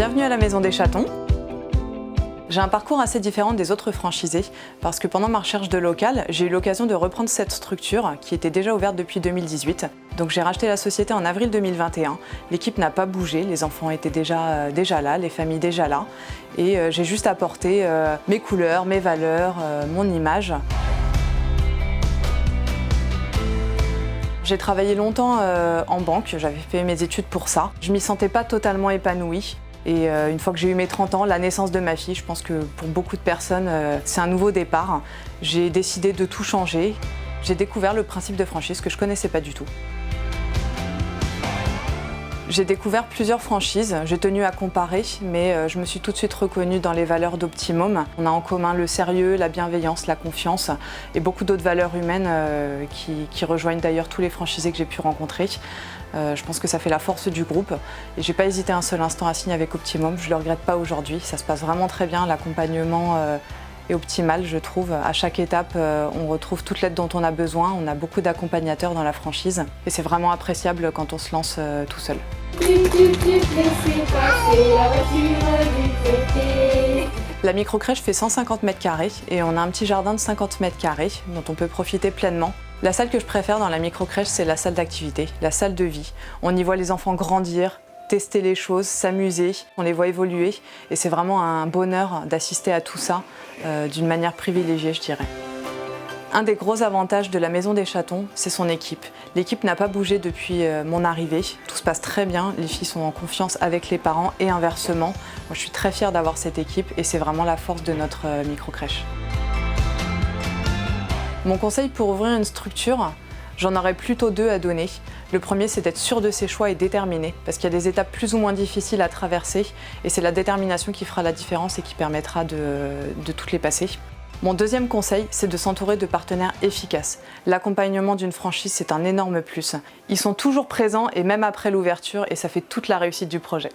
Bienvenue à la Maison des Chatons. J'ai un parcours assez différent des autres franchisés parce que pendant ma recherche de local, j'ai eu l'occasion de reprendre cette structure qui était déjà ouverte depuis 2018. Donc j'ai racheté la société en avril 2021. L'équipe n'a pas bougé, les enfants étaient déjà là, les familles déjà là. Et j'ai juste apporté mes couleurs, mes valeurs, mon image. J'ai travaillé longtemps en banque, j'avais fait mes études pour ça. Je m'y sentais pas totalement épanouie. Et une fois que j'ai eu mes 30 ans, la naissance de ma fille, je pense que pour beaucoup de personnes, c'est un nouveau départ. J'ai décidé de tout changer. J'ai découvert le principe de franchise que je ne connaissais pas du tout. J'ai découvert plusieurs franchises, j'ai tenu à comparer, mais je me suis tout de suite reconnue dans les valeurs d'Optimum. On a en commun le sérieux, la bienveillance, la confiance et beaucoup d'autres valeurs humaines qui rejoignent d'ailleurs tous les franchisés que j'ai pu rencontrer. Je pense que ça fait la force du groupe et j'ai pas hésité un seul instant à signer avec Optimum. Je le regrette pas aujourd'hui, ça se passe vraiment très bien, l'accompagnement est optimal je trouve. À chaque étape, on retrouve toute l'aide dont on a besoin, on a beaucoup d'accompagnateurs dans la franchise et c'est vraiment appréciable quand on se lance tout seul. La microcrèche fait 150 mètres carrés et on a un petit jardin de 50 mètres carrés dont on peut profiter pleinement. La salle que je préfère dans la microcrèche, c'est la salle d'activité, la salle de vie. On y voit les enfants grandir, tester les choses, s'amuser, on les voit évoluer et c'est vraiment un bonheur d'assister à tout ça d'une manière privilégiée, je dirais. Un des gros avantages de la Maison des Chatons, c'est son équipe. L'équipe n'a pas bougé depuis mon arrivée. Tout se passe très bien, les filles sont en confiance avec les parents et inversement. Moi, je suis très fière d'avoir cette équipe et c'est vraiment la force de notre microcrèche. Mon conseil pour ouvrir une structure, j'en aurais plutôt deux à donner. Le premier, c'est d'être sûr de ses choix et déterminé, parce qu'il y a des étapes plus ou moins difficiles à traverser et c'est la détermination qui fera la différence et qui permettra de toutes les passer. Mon deuxième conseil, c'est de s'entourer de partenaires efficaces. L'accompagnement d'une franchise, c'est un énorme plus. Ils sont toujours présents et même après l'ouverture et ça fait toute la réussite du projet.